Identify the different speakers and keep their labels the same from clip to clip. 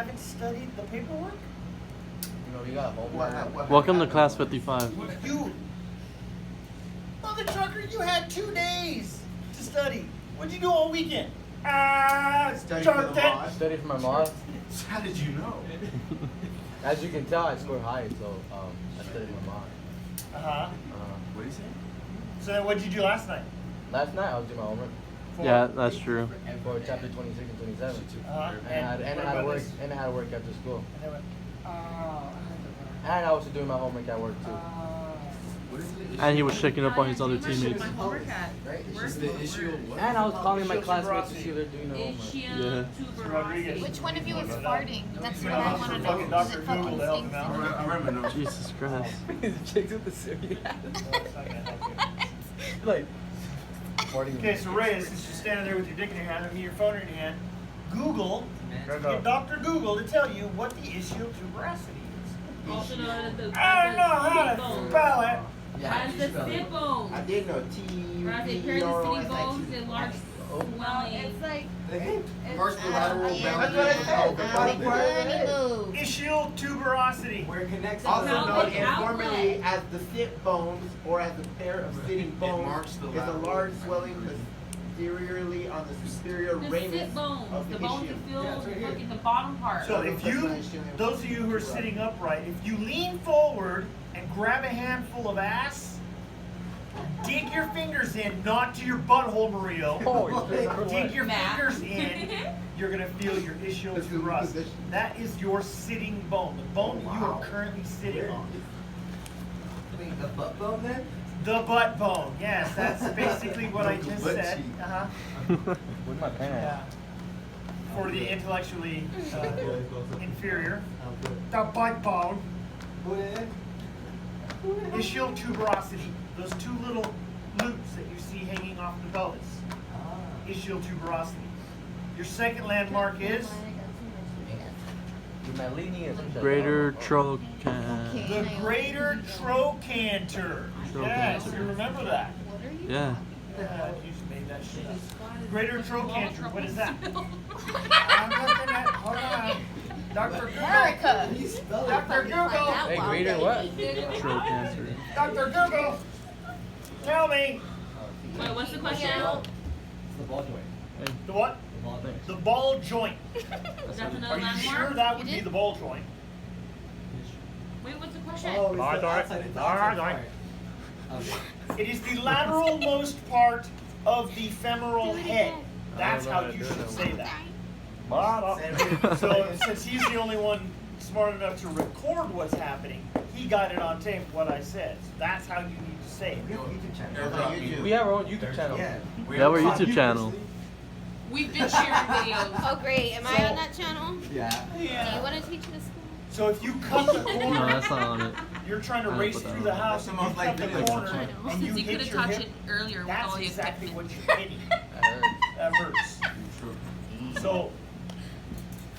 Speaker 1: haven't studied the paperwork?
Speaker 2: You know, you got homework.
Speaker 3: Welcome to class 55.
Speaker 1: You, mother trucker, you had 2 days to study. What'd you do all weekend?
Speaker 4: Study for the
Speaker 2: I
Speaker 4: mod.
Speaker 2: studied for my mod.
Speaker 4: How did you know?
Speaker 2: As you can tell, I scored high, so I studied my mod.
Speaker 1: Uh-huh.
Speaker 4: What did he say?
Speaker 1: So then what'd you do last night?
Speaker 2: Last night I was doing my homework
Speaker 3: Yeah, that's true.
Speaker 2: and for chapter 26 and 27.
Speaker 1: Uh-huh.
Speaker 2: And I had to work
Speaker 1: this?
Speaker 2: and I had to work after school.
Speaker 1: And they went, oh,
Speaker 2: And I was doing my homework at work too.
Speaker 4: What is it?
Speaker 3: And he was checking up on his other teammates.
Speaker 5: My homework at
Speaker 4: Right? It's
Speaker 5: work.
Speaker 4: just the issue of what?
Speaker 2: And I was calling my
Speaker 1: Issue
Speaker 2: classmates to
Speaker 1: tuberosity.
Speaker 2: see if they're doing their homework.
Speaker 3: Yeah.
Speaker 1: Rodriguez.
Speaker 6: Which one of you is farting? That's what
Speaker 1: Yeah,
Speaker 6: I want to know.
Speaker 1: fucking
Speaker 6: Does
Speaker 1: Dr.
Speaker 6: it fucking
Speaker 1: Google to help
Speaker 6: stink?
Speaker 1: him out.
Speaker 4: I remember no.
Speaker 3: Jesus Christ.
Speaker 2: The chicks with the serious.
Speaker 1: No, it's not gonna help you.
Speaker 2: Like, farting.
Speaker 1: Okay, so Ray, since you're standing there with your dick in your hand and your phone in your hand, Google, get Dr. Google to tell you what the issue of tuberosity is.
Speaker 5: Also known as the
Speaker 1: I don't know how to spell it.
Speaker 5: As the sit bone.
Speaker 4: I did know
Speaker 5: Right, they pair the sitting bones in large swelling.
Speaker 6: It's like,
Speaker 4: First the lateral
Speaker 6: yeah,
Speaker 4: boundary
Speaker 1: That's what I
Speaker 4: of the
Speaker 6: big
Speaker 4: pelvis.
Speaker 6: funny move.
Speaker 1: Ischial tuberosity.
Speaker 7: Where it connects
Speaker 4: Also
Speaker 5: Pelvic
Speaker 4: known
Speaker 5: outlet.
Speaker 4: informally as the sit bones or as a pair of sitting bones
Speaker 7: marks the
Speaker 4: is a
Speaker 7: lateral
Speaker 4: large swelling posteriorly on the superior
Speaker 5: The
Speaker 4: ramus
Speaker 5: sit bones.
Speaker 4: of
Speaker 5: The
Speaker 4: the
Speaker 5: bones
Speaker 4: issue.
Speaker 5: that fill
Speaker 7: Yeah, it's right
Speaker 5: the
Speaker 7: here.
Speaker 5: fucking the bottom part.
Speaker 1: So if you, those of you who are sitting upright, if you lean forward and grab a handful of ass, dig your fingers in, not to your butthole, Mario. Dig your
Speaker 5: Matt.
Speaker 1: fingers in, you're gonna feel your ischial tuberosity. That is your sitting bone, the bone that you are currently sitting on.
Speaker 7: Wait, the butt bone then?
Speaker 1: The butt bone, yes, that's basically what I just
Speaker 4: Butt
Speaker 1: said.
Speaker 4: cheek.
Speaker 1: Uh-huh.
Speaker 2: With my pen.
Speaker 1: Yeah. For the intellectually inferior. The butt bone. Ischial tuberosity. Those two little loops that you see hanging off the pelvis. Ischial tuberosity. Your second landmark is
Speaker 2: With my leaning is
Speaker 3: Greater trochanter.
Speaker 1: the greater trochanter. Yes, you remember that.
Speaker 6: What are you?
Speaker 3: Yeah.
Speaker 1: Yeah, you just made that shit up. Greater trochanter, what is that? I'm looking at, hold on. Dr. Google.
Speaker 6: America.
Speaker 1: Dr. Google.
Speaker 2: Hey, greater what?
Speaker 3: Trochanter.
Speaker 1: Dr. Google. Tell me.
Speaker 5: Wait, what's the question?
Speaker 7: It's the ball joint.
Speaker 1: The what?
Speaker 7: The ball joint.
Speaker 1: The ball joint.
Speaker 5: Is that another
Speaker 1: Are you
Speaker 5: landmark?
Speaker 1: sure that would be the ball joint?
Speaker 5: Wait, what's the question?
Speaker 7: Oh, it's
Speaker 1: Alright,
Speaker 7: the
Speaker 1: alright.
Speaker 7: outside, it's the
Speaker 1: Alright,
Speaker 7: outside
Speaker 1: alright.
Speaker 7: part.
Speaker 1: It is the lateral most part of the femoral head. That's how you should say that. So since he's the only one smart enough to record what's happening, he got it on tape what I said. So that's how you need to say
Speaker 7: We
Speaker 1: it.
Speaker 7: have a YouTube channel.
Speaker 4: There's on YouTube.
Speaker 2: We have our own YouTube channel.
Speaker 7: Yeah.
Speaker 3: Yeah, we're YouTube channel.
Speaker 5: We've been sharing videos.
Speaker 6: Oh, great. Am I on that channel?
Speaker 7: Yeah.
Speaker 6: Do you want to teach this school?
Speaker 1: So if you cut the
Speaker 3: No,
Speaker 1: corner,
Speaker 3: that's not on it.
Speaker 1: you're trying to
Speaker 3: I
Speaker 1: race
Speaker 3: put that
Speaker 1: through
Speaker 3: on.
Speaker 1: the house
Speaker 4: That's
Speaker 1: and
Speaker 4: the
Speaker 1: you
Speaker 4: most
Speaker 1: cut the
Speaker 4: like
Speaker 1: corner
Speaker 6: video.
Speaker 1: and you
Speaker 5: Since you could
Speaker 1: hit
Speaker 5: have
Speaker 1: your
Speaker 5: touched
Speaker 1: hip.
Speaker 5: it earlier with
Speaker 1: That's
Speaker 5: all the
Speaker 1: exactly
Speaker 5: equipment.
Speaker 1: what you're hitting.
Speaker 2: I heard.
Speaker 1: That hurts. So,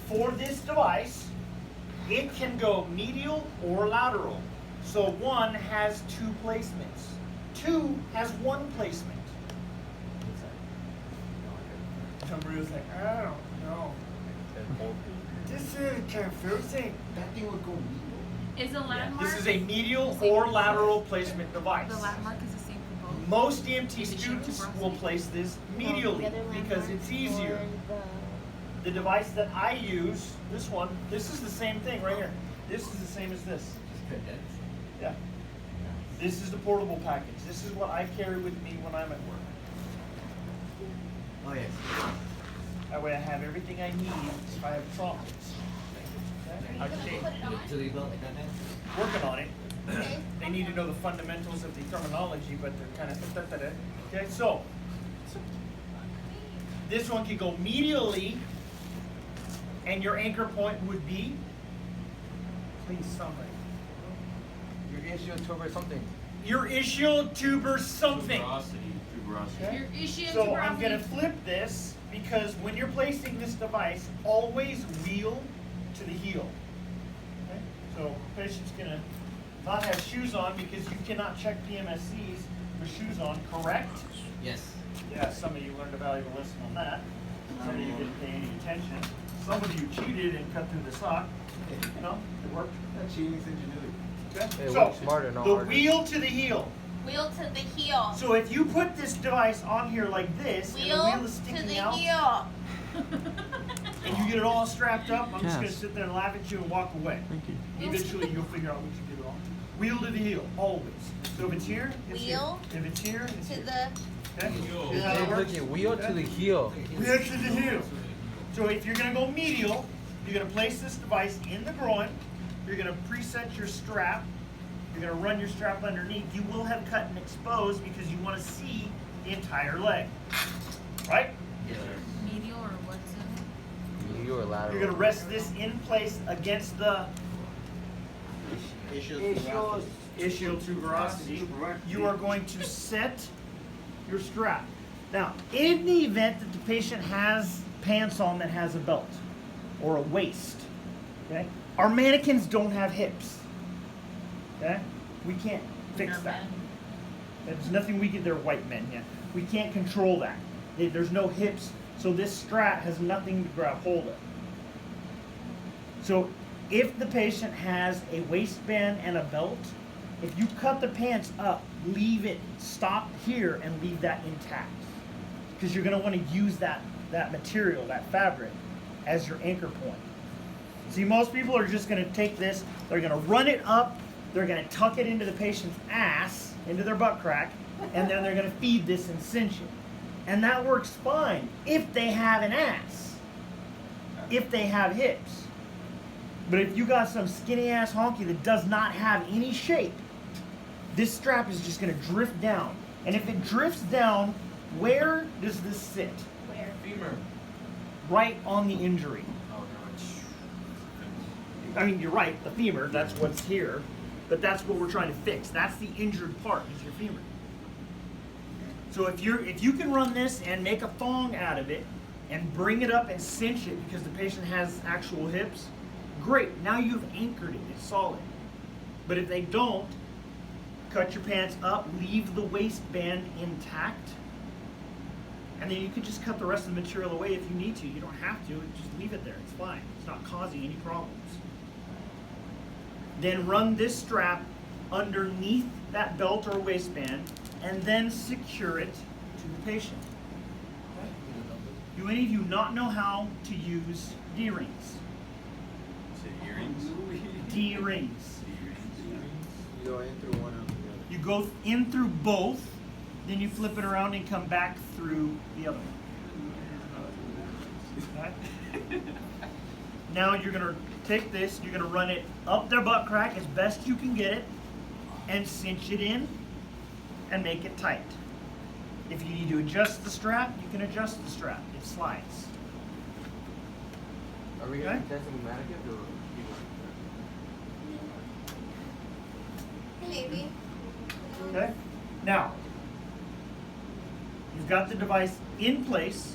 Speaker 1: for this device, it can go medial or lateral. So one has two placements. Two has one placement. Somebody was like, I don't know. This is confusing.
Speaker 4: That thing would go medial.
Speaker 5: Is a landmark?
Speaker 1: This is a medial or lateral placement device.
Speaker 5: The landmark is the same for both.
Speaker 1: Most EMT students will place this medially
Speaker 6: The other
Speaker 1: because
Speaker 6: landmark
Speaker 1: it's easier.
Speaker 6: for
Speaker 1: The device that I use, this one, this is the same thing right here. This is the same as this.
Speaker 7: Just condensed.
Speaker 1: Yeah. This is the portable package. This is what I carry with me when I'm at work.
Speaker 7: Oh, yes.
Speaker 1: That way I have everything I need if I have problems. Okay? Okay.
Speaker 7: So they built like that then?
Speaker 1: Working on it. They need to know the fundamentals of the terminology, but they're kind of okay. So this one can go medially, and your anchor point would be, please, somebody.
Speaker 2: Your ischial tuber something.
Speaker 1: Your ischial tuber something. Okay?
Speaker 5: Your issue
Speaker 1: So I'm gonna flip this because when you're placing this device, always wheel to the heel. Okay? So patient's gonna not have shoes on because you cannot check PMSCs with shoes on, correct?
Speaker 7: Yes.
Speaker 1: Yeah, some of you learned a valuable lesson on that. Some of you didn't pay any attention. some of you cheated and cut through the sock. No, it worked.
Speaker 4: That cheating's ingenuity.
Speaker 1: Okay.
Speaker 2: It
Speaker 1: So,
Speaker 2: works smarter, not
Speaker 1: the
Speaker 2: harder.
Speaker 1: wheel to the heel.
Speaker 6: Wheel to the heel.
Speaker 1: So if you put this device on here like this, and the
Speaker 6: Wheel
Speaker 1: wheel is
Speaker 6: to
Speaker 1: sticking
Speaker 6: the
Speaker 1: out,
Speaker 6: heel.
Speaker 1: and you get it all strapped up, I'm just
Speaker 3: Yes.
Speaker 1: gonna sit there and laugh at you and walk away.
Speaker 3: Thank you.
Speaker 1: Eventually, you'll figure out what you did wrong. Wheel to the heel, always. So if it's here, it's
Speaker 6: Wheel
Speaker 1: here. If it's here, it's
Speaker 6: To
Speaker 1: here.
Speaker 6: the
Speaker 1: Okay?
Speaker 2: Hey,
Speaker 1: How it works?
Speaker 2: look at wheel to the heel.
Speaker 1: Wheel to the heel. So if you're gonna go medial, you're gonna place this device in the groin. You're gonna preset your strap. You're gonna run your strap underneath. You will have cut and exposed because you want to see the entire leg, right?
Speaker 7: Yes, sir.
Speaker 5: Medial or what's it?
Speaker 2: Heel or lateral.
Speaker 1: You're gonna rest this in place against the ischial tuberosity. You are going to set your strap. Now, in the event that the patient has pants on that has a belt or a waist, okay? Our mannequins don't have hips, okay? We can't fix that. There's nothing we can, they're white men, yeah. We can't control that. There's no hips, so this strap has nothing to grab hold of. So if the patient has a waistband and a belt, if you cut the pants up, leave it, stop here and leave that intact. Because you're gonna wanna use that material, that fabric, as your anchor point. See, most people are just gonna take this, they're gonna run it up, they're gonna tuck it into the patient's ass, into their butt crack, and then they're gonna feed this and cinch it. And that works fine if they have an ass, if they have hips. But if you got some skinny ass honky that does not have any shape, this strap is just gonna drift down. And if it drifts down, where does this sit?
Speaker 6: where?
Speaker 7: Femur.
Speaker 1: Right on the injury. I mean, you're right, the femur, that's what's here, but that's what we're trying to fix. That's the injured part, is your femur. So if you can run this and make a thong out of it and bring it up and cinch it because the patient has actual hips, great. Now you've anchored it, it's solid. But if they don't, cut your pants up, leave the waistband intact, and then you can just cut the rest of the material away if you need to. You don't have to, just leave it there, it's fine. It's not causing any problems. Then run this strap underneath that belt or waistband and then secure it to the patient. Okay? Do any of you not know how to use D-rings? D-rings.
Speaker 2: You go in through one of the other.
Speaker 1: You go in through both, then you flip it around and come back through the other one. Okay? Now you're gonna take this, you're gonna run it up their butt crack as best you can get it, and cinch it in, and make it tight. If you need to adjust the strap, you can adjust the strap. It slides.
Speaker 2: Are we gonna
Speaker 1: Okay.
Speaker 2: be testing mannequins or people?
Speaker 6: Maybe.
Speaker 1: Okay? Now, you've got the device in place,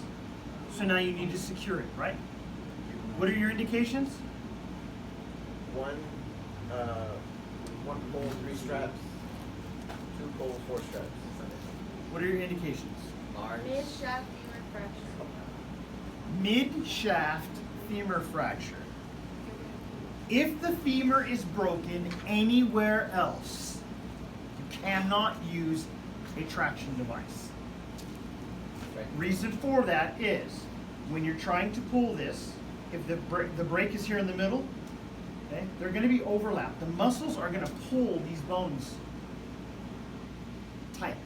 Speaker 1: so now you need to secure it, right? What are your indications?
Speaker 4: One pole, 3 straps. 2 poles, 4 straps.
Speaker 1: What are your indications?
Speaker 6: Mid-shaft femur fracture.
Speaker 1: Mid-shaft femur fracture. If the femur is broken anywhere else, you cannot use a traction device. Reason for that is when you're trying to pull this, if the brake is here in the middle, okay, they're going to be overlapped. The muscles are going to pull these bones tight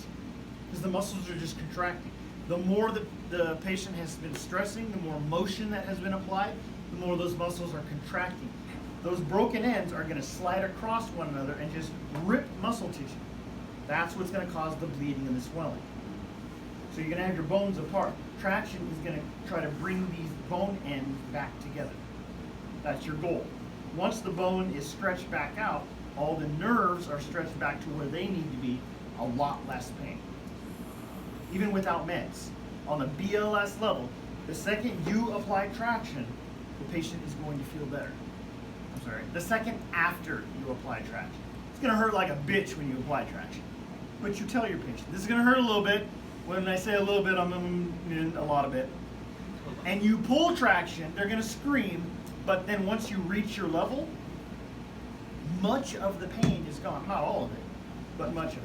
Speaker 1: because the muscles are just contracting. The more the patient has been stressing, the more motion that has been applied, the more those muscles are contracting. Those broken ends are going to slide across one another and just rip muscle tissue. That's what's going to cause the bleeding and the swelling. So you're going to have your bones apart. Traction is going to try to bring these bone ends back together. That's your goal. Once the bone is stretched back out, all the nerves are stretched back to where they need to be, a lot less pain. Even without meds. On the BLS level, the second you apply traction, the patient is going to feel better. I'm sorry, the second after you apply traction. It's going to hurt like a bitch when you apply traction. But you tell your patient, this is going to hurt a little bit. When I say a little bit, I'm mean a lot of it. and you pull traction, they're gonna scream, but then once you reach your level, much of the pain is gone. Not all of it, but much of it.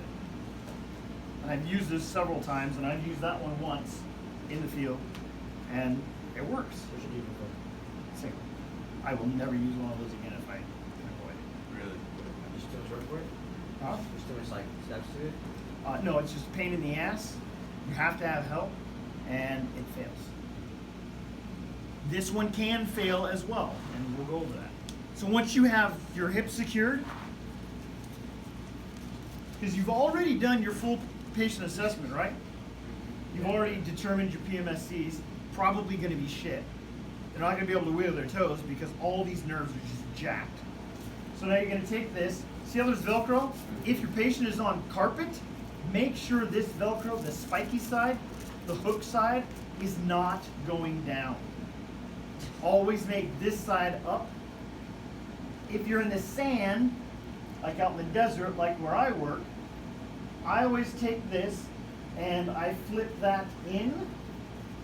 Speaker 1: And I've used this several times, and I've used that one once in the field, and it works.
Speaker 2: What should you do before?
Speaker 1: Same. I will never use one of those again if I can avoid it.
Speaker 7: Really?
Speaker 2: Just too much work for it?
Speaker 1: Huh?
Speaker 2: There's too much like steps to it?
Speaker 1: No, it's just a pain in the ass. You have to have help, and it fails. This one can fail as well, and we'll go over that. So once you have your hip secured, because you've already done your full patient assessment, right? You've already determined your PMSCs, probably going to be shit. They're not going to be able to wiggle their toes because all these nerves are just jacked. So now you're going to take this. See how there's Velcro? If your patient is on carpet, make sure this Velcro, the spiky side, the hook side, is not going down. Always make this side up. If you're in the sand, like out in the desert, like where I work, I always take this and I flip that in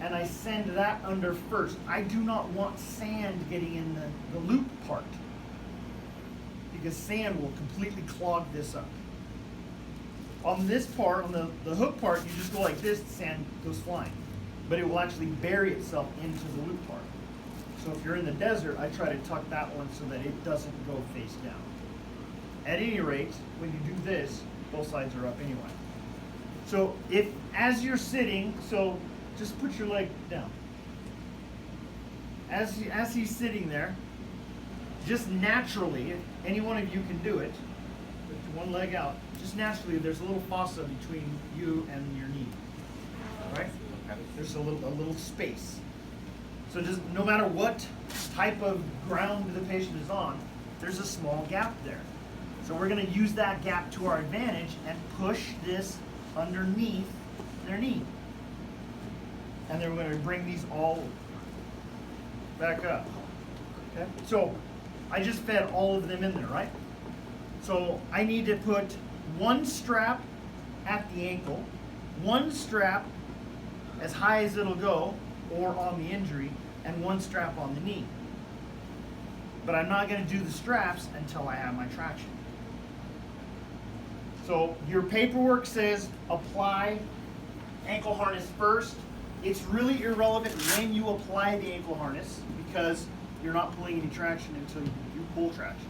Speaker 1: and I send that under first. I do not want sand getting in the loop part because sand will completely clog this up. On this part, on the hook part, you just go like this, the sand goes flying. But it will actually bury itself into the loop part. So if you're in the desert, I try to tuck that one so that it doesn't go face down. At any rate, when you do this, both sides are up anyway. So if, as you're sitting, so just put your leg down. As he's sitting there, just naturally, if any one of you can do it, put one leg out, just naturally there's a little fossa between you and your knee. All right? There's a little space. So just no matter what type of ground the patient is on, there's a small gap there. So we're going to use that gap to our advantage and push this underneath their knee. And then we're going to bring these all back up. Okay? So I just fed all of them in there, right? So I need to put one strap at the ankle, one strap as high as it'll go, or on the injury, and one strap on the knee. But I'm not going to do the straps until I have my traction. So your paperwork says apply ankle harness first. It's really irrelevant when you apply the ankle harness because you're not pulling any traction until you pull traction.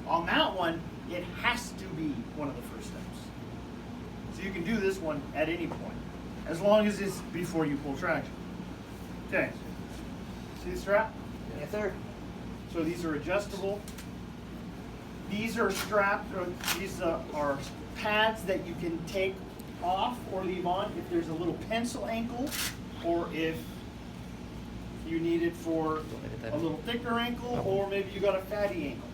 Speaker 1: On that one, it has to be one of the first steps. So you can do this one at any point, as long as it's before you pull traction. Okay, see the strap?
Speaker 2: Yes, sir.
Speaker 1: So these are adjustable. These are strapped, or these are pads that you can take off or leave on if there's a little pencil ankle, or if you need it for a little thicker ankle, or maybe you got a fatty ankle.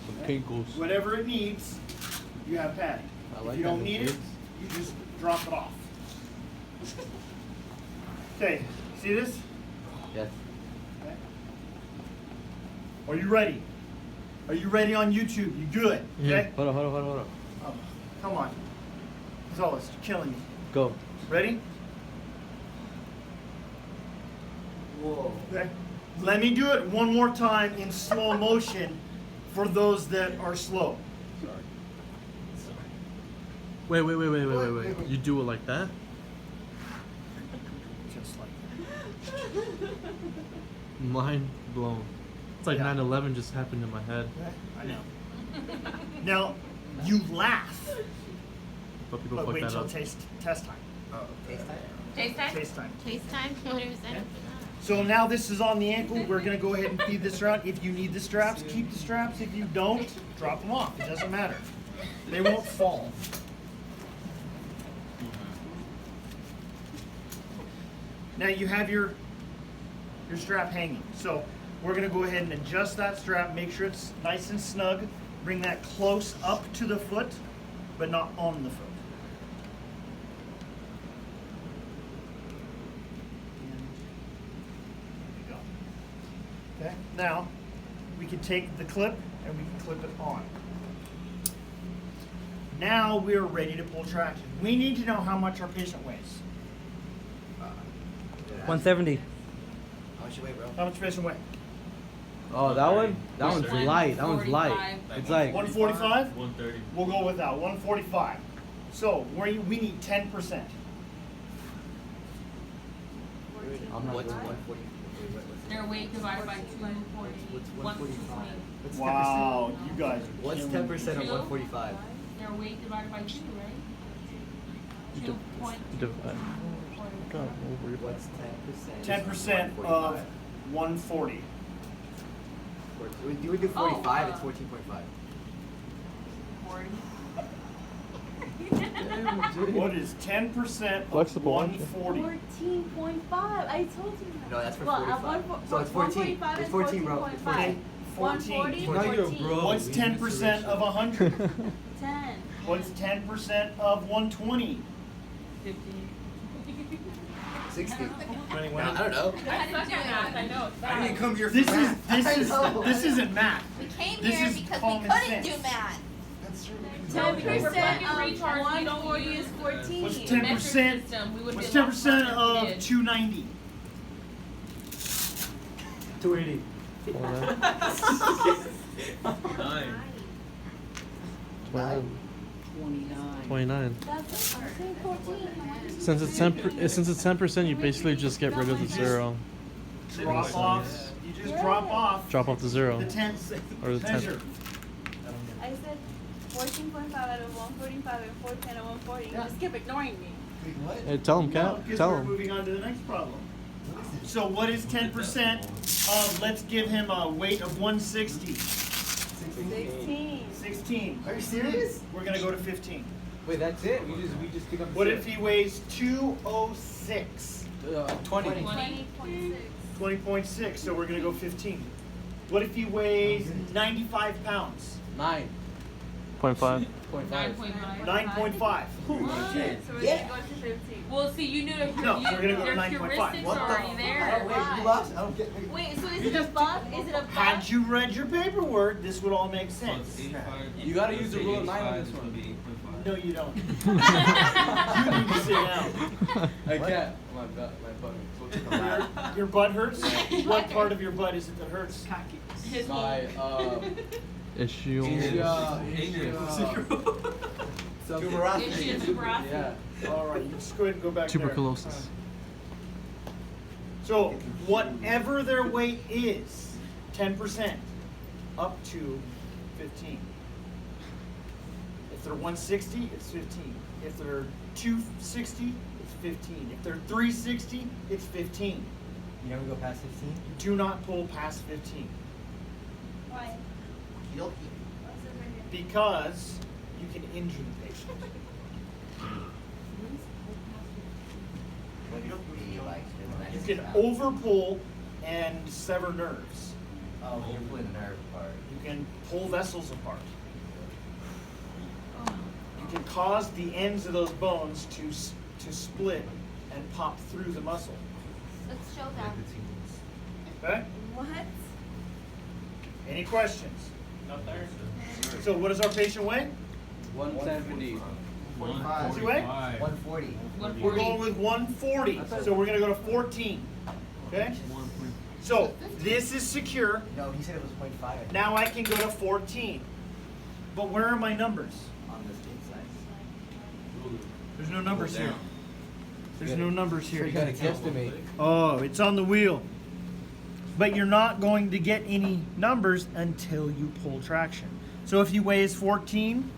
Speaker 3: Some kinkles.
Speaker 1: Whatever it needs, you have padding. If you don't need it, you just drop it off. Okay, see this?
Speaker 2: Yes.
Speaker 1: Okay. Are you ready? Are you ready on YouTube? You good?
Speaker 3: Yeah.
Speaker 1: Okay?
Speaker 3: Hold on.
Speaker 1: Oh, come on. Zolas, you're killing me.
Speaker 3: Go.
Speaker 1: Ready?
Speaker 4: Whoa.
Speaker 1: Okay. Let me do it one more time in slow motion for those that are slow.
Speaker 3: Wait. You do it like that?
Speaker 1: Just like that.
Speaker 3: Mind blown. It's like
Speaker 1: Yeah.
Speaker 3: 9/11 just happened in my head.
Speaker 1: I know. Now, you laugh,
Speaker 3: But people
Speaker 1: but
Speaker 3: fuck
Speaker 1: wait
Speaker 3: that
Speaker 1: till
Speaker 3: up.
Speaker 1: test time.
Speaker 6: Taste time?
Speaker 1: Taste time.
Speaker 5: Taste time? What is that?
Speaker 1: So now this is on the ankle. We're going to go ahead and feed this around. If you need the straps, keep the straps. If you don't, drop them off. It doesn't matter. They won't fall. Now you have your strap hanging. So we're going to go ahead and adjust that strap. Make sure it's nice and snug. Bring that close up to the foot, but not on the foot. Okay, now we can take the clip and we can clip it on. Now we're ready to pull traction. We need to know how much our patient weighs.
Speaker 8: 170.
Speaker 7: How much you weigh, bro?
Speaker 1: How much patient weigh?
Speaker 2: Oh, that one? That one's
Speaker 5: 145.
Speaker 2: light. That one's light. It's like
Speaker 1: 145?
Speaker 3: 130.
Speaker 1: We'll go with that, 145. So we need 10%.
Speaker 2: I'm not
Speaker 7: What's
Speaker 2: doing
Speaker 7: 140?
Speaker 5: Their weight divided by 240.
Speaker 7: What's
Speaker 5: 120.
Speaker 7: What's
Speaker 1: Wow, you guys. are
Speaker 7: What's
Speaker 1: killing
Speaker 7: 10%
Speaker 1: me.
Speaker 7: of 145?
Speaker 5: Their weight divided by 2, right? 2.4.
Speaker 3: Divide. God, over your
Speaker 7: What's 10%?
Speaker 1: 10% of 140.
Speaker 7: You would do 45, it's 14.5.
Speaker 5: 40.
Speaker 1: What is 10% of
Speaker 3: Flexible, aren't you?
Speaker 1: 140?
Speaker 6: 14.5. I told you.
Speaker 7: No, that's for
Speaker 6: Well,
Speaker 7: 45.
Speaker 6: one,
Speaker 7: So it's 14.
Speaker 6: 145
Speaker 7: It's
Speaker 6: is
Speaker 7: 14, bro. It's 14.
Speaker 1: 14.
Speaker 6: 140,
Speaker 1: What's 10% of 100?
Speaker 6: 10.
Speaker 1: What's 10% of 120?
Speaker 5: 50.
Speaker 7: 60. No,
Speaker 1: 21.
Speaker 7: I don't know.
Speaker 5: I suck at math, I know.
Speaker 7: I didn't come here for
Speaker 1: This
Speaker 7: math.
Speaker 1: this isn't math.
Speaker 6: We came
Speaker 1: This
Speaker 6: here
Speaker 1: is
Speaker 6: because we
Speaker 1: common
Speaker 6: couldn't
Speaker 1: sense.
Speaker 6: do math.
Speaker 7: That's true.
Speaker 6: 10%
Speaker 5: We're
Speaker 6: of
Speaker 5: fucking retards, we don't
Speaker 6: 140
Speaker 5: use
Speaker 6: is 14.
Speaker 1: What's
Speaker 5: Metric
Speaker 1: 10%?
Speaker 5: system, we would've
Speaker 1: What's
Speaker 5: been locked
Speaker 1: 10%
Speaker 5: down if we
Speaker 1: of
Speaker 5: did.
Speaker 1: 290?
Speaker 7: 280.
Speaker 3: 29.
Speaker 6: That's I'm saying 14.
Speaker 3: Since it's 10%, you basically just get rid of the zero.
Speaker 1: Drop off. You just drop off
Speaker 3: Drop off the zero.
Speaker 1: the 10.
Speaker 3: Or the 10.
Speaker 1: Measure.
Speaker 6: I said 14.5 out of 145 and 410 out of 140. You just kept ignoring me.
Speaker 7: Wait, what?
Speaker 3: Hey, tell him,
Speaker 1: No,
Speaker 3: Cat.
Speaker 1: because
Speaker 3: Tell
Speaker 1: we're
Speaker 3: him.
Speaker 1: moving on to the next problem. So what is 10% of, let's give him a weight of 160.
Speaker 6: 16.
Speaker 1: 16.
Speaker 7: Are you serious?
Speaker 1: We're gonna go to 15.
Speaker 2: Wait, that's it? We just pick up the
Speaker 1: What
Speaker 2: zero.
Speaker 1: if he weighs 206?
Speaker 2: 20.
Speaker 6: 20.6.
Speaker 1: 20.6, so we're gonna go 15. What if he weighs 95 pounds?
Speaker 2: 9.
Speaker 3: 0.5.
Speaker 2: 0.5.
Speaker 5: 9.9.
Speaker 1: 9.5.
Speaker 6: So we're
Speaker 7: Yeah.
Speaker 6: gonna go to 15.
Speaker 5: Well, see, you knew that
Speaker 1: No, we're gonna go to
Speaker 5: their
Speaker 1: 9.5.
Speaker 5: heuristics
Speaker 7: What
Speaker 5: are
Speaker 7: the
Speaker 5: already
Speaker 7: fuck?
Speaker 5: there.
Speaker 7: Wait, you lost? I don't get
Speaker 6: Wait, so is it above? Is it above?
Speaker 1: Had you read your paperwork, this would all make sense.
Speaker 2: You gotta use the rule of 9 on this one.
Speaker 1: No, you don't. You need to sit down.
Speaker 2: I can't. My butt.
Speaker 1: Your butt hurts? What part of your butt is it that hurts?
Speaker 5: His
Speaker 2: My
Speaker 3: Issue.
Speaker 2: something.
Speaker 5: Issue tuberosity.
Speaker 2: Yeah.
Speaker 1: All right, you just go ahead and go back there.
Speaker 3: Tuberculosis.
Speaker 1: So whatever their weight is, 10% up to 15. If they're 160, it's 15. If they're 260, it's 15. If they're 360, it's 15.
Speaker 7: You never go past 15?
Speaker 1: Do not pull past 15
Speaker 6: Why?
Speaker 7: Yoki.
Speaker 1: because you can injure the patient. You can overpull and sever nerves.
Speaker 7: Oh, you're pulling the nerve apart.
Speaker 1: You can pull vessels apart. You can cause the ends of those bones to split and pop through the muscle.
Speaker 6: Let's show them.
Speaker 1: Okay?
Speaker 6: What?
Speaker 1: Any questions? So what does our patient weigh?
Speaker 2: 170.
Speaker 7: 45.
Speaker 1: What's he weigh?
Speaker 7: 140.
Speaker 1: We're going with 140. So we're going to go to 14. Okay? So this is secure.
Speaker 7: No, he said it was 0.5.
Speaker 1: Now I can go to 14. But where are my numbers?
Speaker 7: On this inside.
Speaker 1: There's no numbers here. There's no numbers here.
Speaker 2: You gotta guesstimate.
Speaker 1: Oh, it's on the wheel. But you're not going to get any numbers until you pull traction. So if he weighs 14,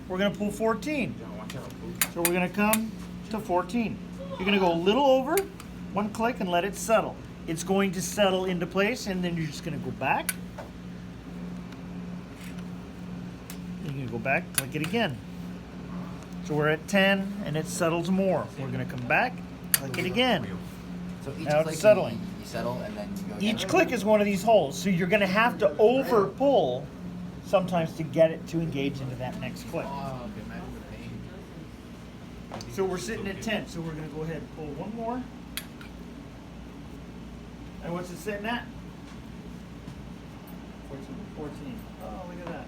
Speaker 1: we're going to pull 14. So we're going to come to 14. You're going to go a little over, one click, and let it settle. It's going to settle into place, and then you're just going to go back. You're going to go back, click it again. So we're at 10, and it settles more. We're going to come back, click it again.
Speaker 7: So each
Speaker 1: Now it's
Speaker 7: click
Speaker 1: settling.
Speaker 7: You settle and then you go
Speaker 1: Each
Speaker 7: again?
Speaker 1: click is one of these holes, so you're going to have to over pull sometimes to get it to engage into that next click. So we're sitting at 10, so we're going to go ahead and pull one more. And what's it sitting at? 14. Oh, look at that.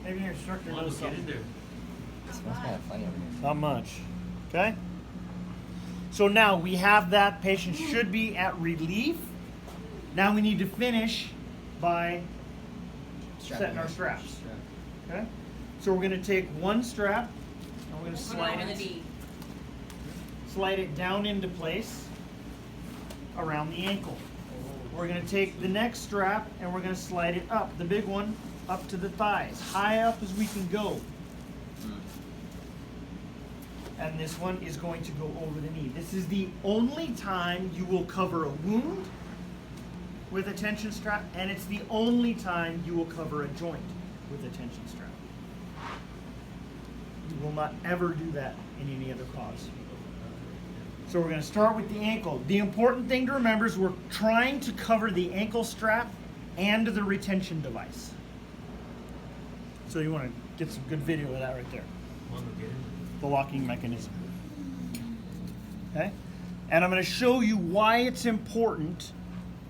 Speaker 1: Maybe your instructor knows something.
Speaker 7: It smells kind of funny over here.
Speaker 1: Not much. Okay? So now we have that patient should be at relief Now we need to finish by
Speaker 7: Strapping
Speaker 1: setting our
Speaker 7: it.
Speaker 1: straps. Okay? So we're gonna take one strap and we're gonna
Speaker 5: Slide over the knee.
Speaker 1: slide it down into place around the ankle. We're gonna take the next strap and we're gonna slide it up, the big one, up to the thighs, high up as we can go. And this one is going to go over the knee. This is the only time you will cover a wound with a tension strap, and it's the only time you will cover a joint with a tension strap. You will not ever do that in any other cause. So we're going to start with the ankle. The important thing to remember is we're trying to cover the ankle strap and the retention device. So you want to get some good video of that right there. The locking mechanism. Okay? And I'm going to show you why it's important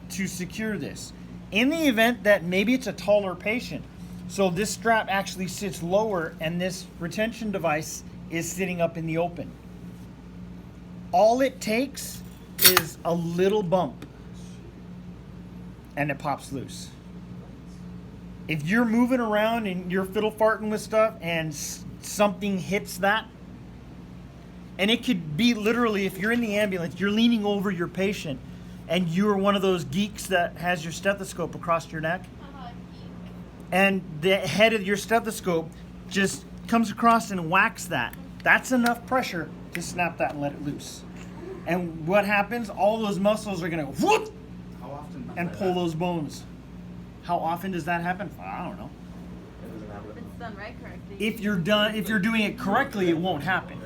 Speaker 1: to secure this. In the event that maybe it's a taller patient, so this strap actually sits lower and this retention device is sitting up in the open. All it takes is a little bump and it pops loose. If you're moving around and you're fiddle farting with stuff and something hits that, and it could be literally, if you're in the ambulance, you're leaning over your patient and you're one of those geeks that has your stethoscope across your neck, and the head of your stethoscope just comes across and whacks that. That's enough pressure to snap that and let it loose. And what happens? All those muscles are gonna whoop and pull those bones. How often does that happen? I don't know.
Speaker 6: If it's done right correctly.
Speaker 1: If you're doing it correctly, it won't happen.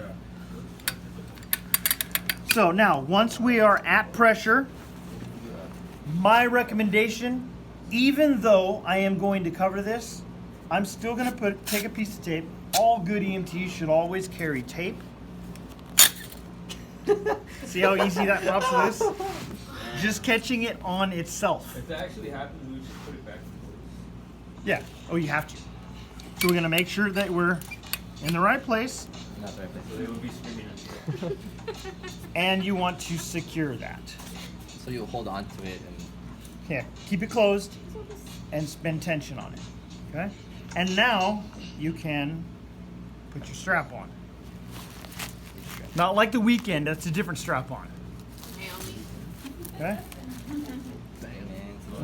Speaker 1: So now, once we are at pressure, my recommendation, even though I am going to cover this, I'm still going to take a piece of tape. All good EMTs should always carry tape. See how easy that pops loose? Just catching it on itself.
Speaker 8: If that actually happens, we just put it back.
Speaker 1: Yeah. Oh, you have to. So we're going to make sure that we're in the right place.
Speaker 7: Not the right place.
Speaker 8: So they would be screaming at you.
Speaker 1: And you want to secure that.
Speaker 7: So you'll hold on to it and
Speaker 1: Yeah, keep it closed and spend tension on it. Okay? And now you can put your strap on. Not like the weekend, that's a different strap on. Okay?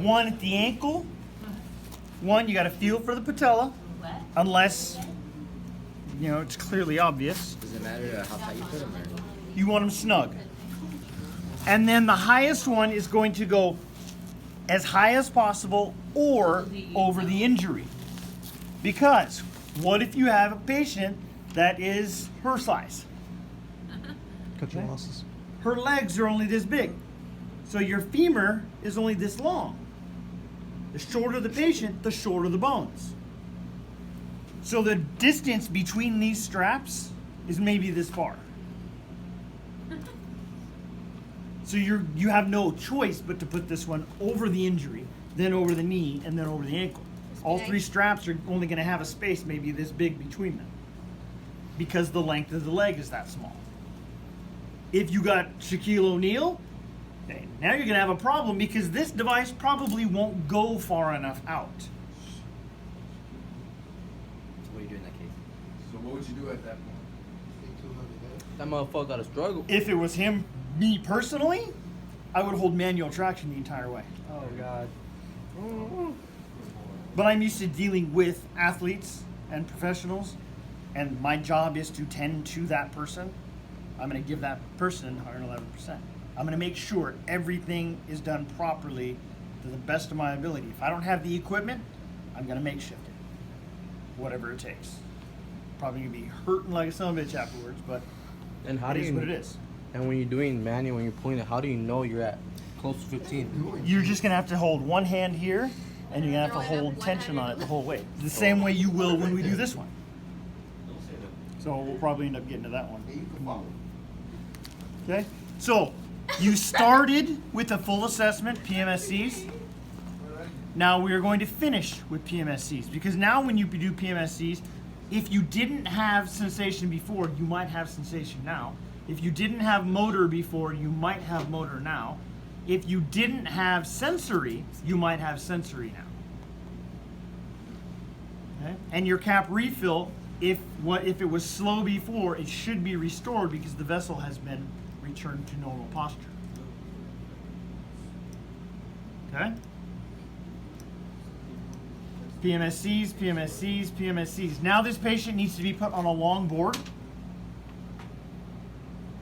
Speaker 1: One at the ankle. One, you got to feel for the patella, unless, you know, it's clearly obvious.
Speaker 7: does it matter how tight you put them or?
Speaker 1: You want them snug. And then the highest one is going to go as high as possible or over the injury. Because what if you have a patient that is her size?
Speaker 3: Cut your losses.
Speaker 1: Her legs are only this big. So your femur is only this long. The shorter the patient, the shorter the bones. So the distance between these straps is maybe this far. So you have no choice but to put this one over the injury, then over the knee, and then over the ankle. All three straps are only going to have a space maybe this big between them because the length of the leg is that small. If you got Shaquille O'Neal, okay, now you're going to have a problem because this device probably won't go far enough out.
Speaker 7: So what do you do in that case?
Speaker 8: So what would you do at that point?
Speaker 2: That motherfucker gotta struggle.
Speaker 1: If it was him, me personally, I would hold manual traction the entire way.
Speaker 2: Oh God.
Speaker 1: But I'm used to dealing with athletes and professionals, and my job is to tend to that person. I'm going to give that person 111%. I'm going to make sure everything is done properly to the best of my ability. If I don't have the equipment, I'm going to makeshift it, whatever it takes. Probably going to be hurting like a son of a bitch afterwards, but
Speaker 2: And how
Speaker 1: it
Speaker 2: do
Speaker 1: is
Speaker 2: you?
Speaker 1: what it is.
Speaker 2: And when you're doing manual, when you're pulling it, how do you know you're at close to 15?
Speaker 1: You're just going to have to hold one hand here, and you're going to have to hold tension on it the whole way. The same way you will when we do this one. So we'll probably end up getting to that one. Okay, so you started with a full assessment, PMSCs. Now we are going to finish with PMSCs because now when you do PMSCs, if you didn't have sensation before, you might have sensation now. If you didn't have motor before, you might have motor now. If you didn't have sensory, you might have sensory now. Okay? And your cap refill, if it was slow before, it should be restored because the vessel has been returned to normal posture. Okay? PMSCs, PMSCs, PMSCs. Now this patient needs to be put on a long board,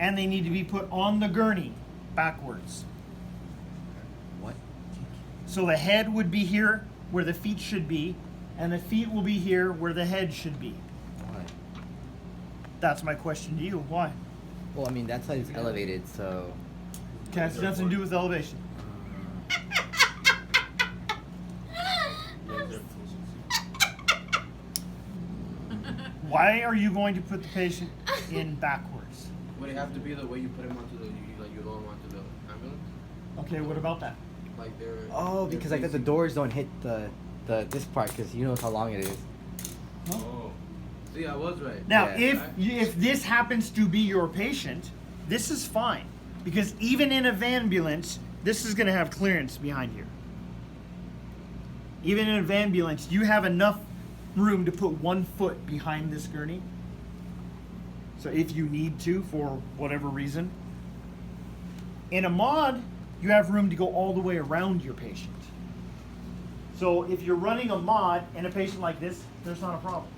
Speaker 1: and they need to be put on the gurney backwards.
Speaker 7: What?
Speaker 1: So the head would be here where the feet should be, and the feet will be here where the head should be.
Speaker 7: Why?
Speaker 1: That's my question to you. Why?
Speaker 7: Well, I mean, that side is elevated, so.
Speaker 1: Okay, has nothing to do with elevation. Why are you going to put the patient in backwards?
Speaker 2: Would it have to be the way you put him onto the you load him onto the ambulance?
Speaker 1: Okay, what about that?
Speaker 2: Like they're.
Speaker 7: Oh, because like the doors don't hit the this part, because you know how long it is.
Speaker 2: Oh. See, I was right.
Speaker 1: Now,
Speaker 7: Yeah.
Speaker 1: if this happens to be your patient, this is fine, because even in a ambulance, this is going to have clearance behind here. Even in a ambulance, you have enough room to put 1 foot behind this gurney. So if you need to, for whatever reason. In a mod, you have room to go all the way around your patient. So if you're running a mod and a patient like this, there's not a problem.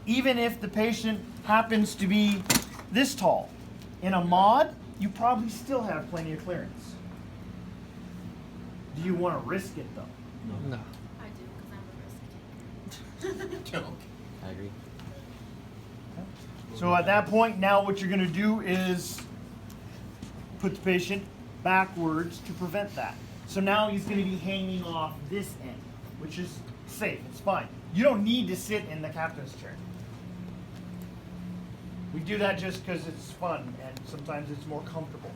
Speaker 1: Even if the patient happens to be this tall, in a mod, you probably still have plenty of clearance. Do you want to risk it though?
Speaker 3: No.
Speaker 5: I do, because I'm a risk taker.
Speaker 7: I agree.
Speaker 1: So at that point, now what you're going to do is put the patient backwards to prevent that. So now he's going to be hanging off this end, which is safe. It's fine. You don't need to sit in the captain's chair. We do that just because it's fun and sometimes it's more comfortable.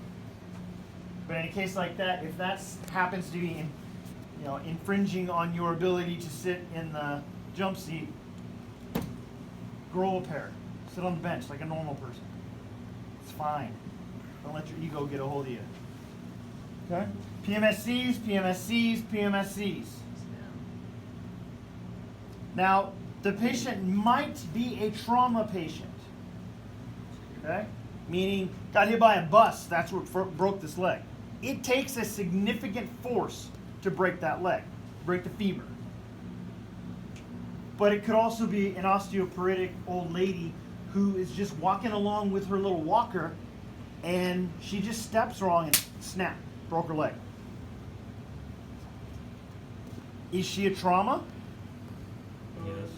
Speaker 1: But in a case like that, if that happens to be infringing on your ability to sit in the jump seat, grow a pair. Sit on the bench like a normal person. It's fine. Don't let your ego get a hold of you. Okay? PMSCs, PMSCs, PMSCs. Now, the patient might be a trauma patient. Okay? Meaning, got hit by a bus, that's what broke this leg. It takes a significant force to break that leg, break the femur. But it could also be an osteoporotic old lady who is just walking along with her little walker and she just steps wrong and snap, broke her leg. Is she a trauma?
Speaker 8: Yes.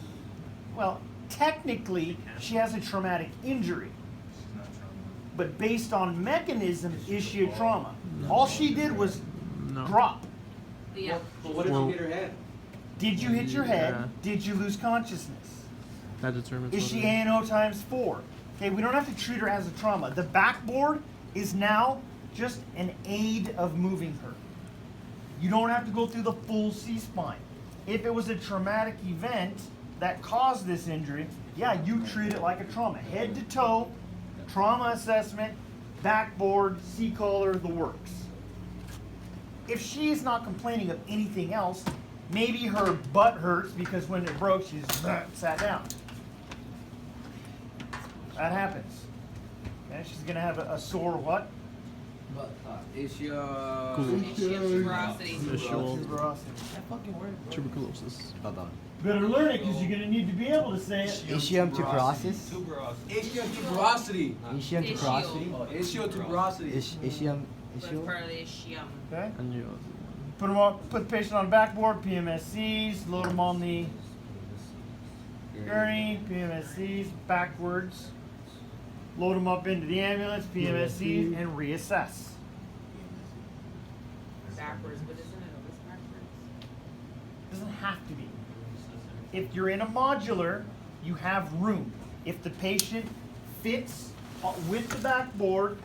Speaker 1: Well, technically, she has a traumatic injury. But based on mechanism, is she a trauma? All she did was
Speaker 3: No.
Speaker 1: drop.
Speaker 5: Yeah.
Speaker 2: But what if
Speaker 3: Well-
Speaker 2: you hit her head?
Speaker 1: Did you hit your head?
Speaker 3: Yeah.
Speaker 1: Did you lose consciousness?
Speaker 3: That determines.
Speaker 1: Is
Speaker 3: what
Speaker 1: she
Speaker 3: it is.
Speaker 1: ANO times 4? Okay, we don't have to treat her as a trauma. The backboard is now just an aid of moving her. You don't have to go through the full C-spine. If it was a traumatic event that caused this injury, yeah, you treat it like a trauma. Head to toe, trauma assessment, backboard, C-collar, the works. If she is not complaining of anything else, maybe her butt hurts because when it broke, she's sat down. That happens. Okay, she's gonna have a sore what?
Speaker 2: But is she
Speaker 5: Tuberosity.
Speaker 3: Visual
Speaker 1: Tuberosity.
Speaker 3: tuberculosis.
Speaker 7: Hold on.
Speaker 1: Better learn it because you're gonna need to be able to say it.
Speaker 7: Ischium-tuberosis?
Speaker 8: Ischiotuberosity.
Speaker 7: Ischium-tuberosity?
Speaker 8: Oh, ischiotuberosity.
Speaker 7: Ischium?
Speaker 5: That's
Speaker 7: Ischium?
Speaker 5: part of the ischium.
Speaker 1: Okay.
Speaker 3: And you.
Speaker 1: Put the patient on the backboard. PMSCs. Load them on the gurney. PMSCs backwards. Load them up into the ambulance. PMSCs and reassess.
Speaker 5: Backwards, but isn't it always backwards?
Speaker 1: Doesn't have to be. If you're in a modular, you have room. If the patient fits with the backboard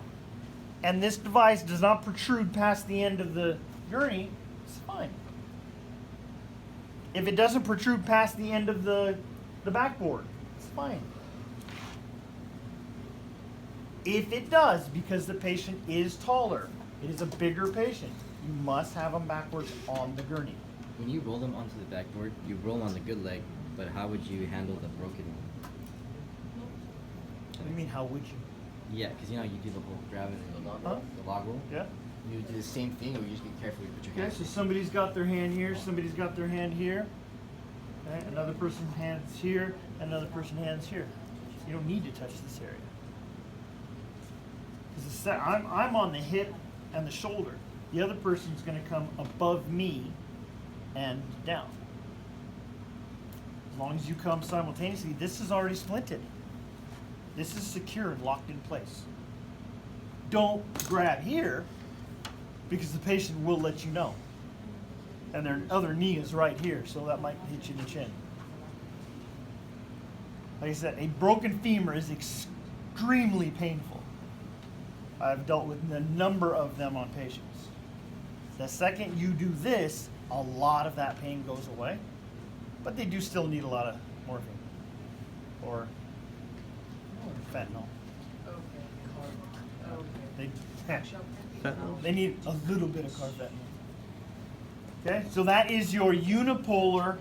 Speaker 1: and this device does not protrude past the end of the gurney, it's fine. If it doesn't protrude past the end of the backboard, it's fine. If it does, because the patient is taller, It is a bigger patient. You must have them backwards on the gurney.
Speaker 7: When you roll them onto the backboard, you roll on the good leg, but how would you handle the broken one?
Speaker 1: What do you mean, how would you?
Speaker 7: Yeah, because you know you do the whole grab and
Speaker 1: Huh?
Speaker 7: the log roll.
Speaker 1: Yeah?
Speaker 7: You do the same thing, or you just be careful you put your
Speaker 1: Okay,
Speaker 7: hands.
Speaker 1: so somebody's got their hand here, somebody's got their hand here. Okay, another person's hands here, another person's hands here. You don't need to touch this area. Because I'm on the hip and the shoulder. The other person's going to come above me and down. As long as you come simultaneously, this is already splinted. This is secure and locked in place. Don't grab here, because the patient will let you know. And their other knee is right here, so that might hit you in the chin. Like I said, a broken femur is extremely painful. I've dealt with a number of them on patients. The second you do this, a lot of that pain goes away, but they do still need a lot of morphine or fentanyl. They need a little bit of carfentanil. Okay, so that is your unipolar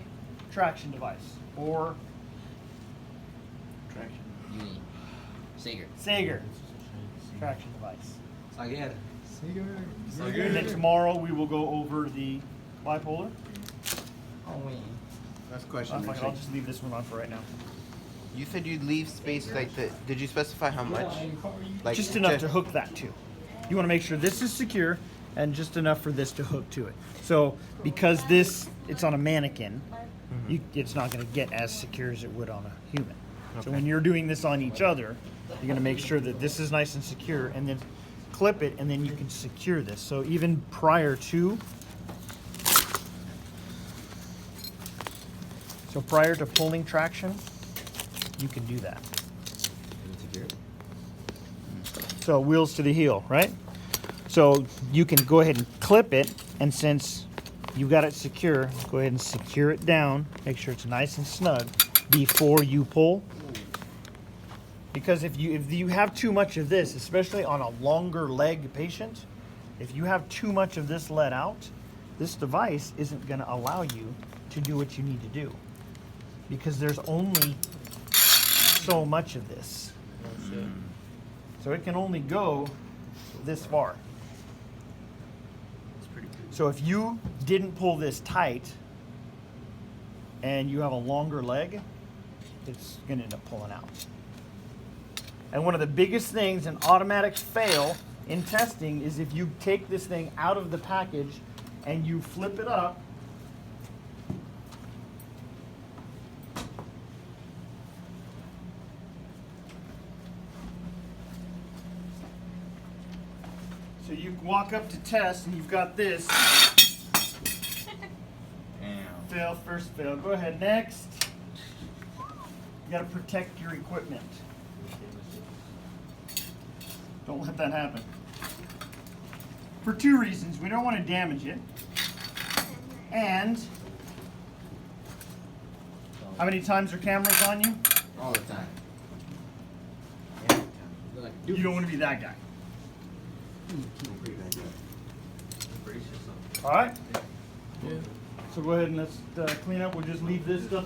Speaker 1: traction device, or
Speaker 7: Uni. Sager.
Speaker 1: Sager traction device.
Speaker 8: Sager.
Speaker 1: And then tomorrow we will go over the bipolar.
Speaker 7: Oh wait.
Speaker 4: Last question.
Speaker 1: Fine, I'll just leave this one on for right now.
Speaker 4: You said you'd leave space like the. Did you specify how much? Like
Speaker 1: Just enough to hook that to. You want to make sure this is secure and just enough for this to hook to it. So because it's on a mannequin, it's not going to get as secure as it would on a human. So when you're doing this on each other, you're going to make sure that this is nice and secure, and then clip it, and then you can secure this. So even prior to, pulling traction, you can do that. So wheels to the heel, right? So you can go ahead and clip it, and since you've got it secure, go ahead and secure it down. Make sure it's nice and snug before you pull. Because if you have too much of this, especially on a longer leg patient, if you have too much of this let out, this device isn't going to allow you to do what you need to do. Because there's only so much of this. So it can only go this far. So if you didn't pull this tight and you have a longer leg, it's going to end up pulling out. And one of the biggest things an automatic fail in testing is if you take this thing out of the package and you flip it up, so you walk up to test and you've got this. Fail, first fail. Go ahead, next. You gotta protect your equipment. Don't let that happen. For two reasons. We don't want to damage it. And how many times are cameras on you?
Speaker 7: All the time.
Speaker 1: You don't want to be that guy. All right? So go ahead and let's clean up. We'll just leave this stuff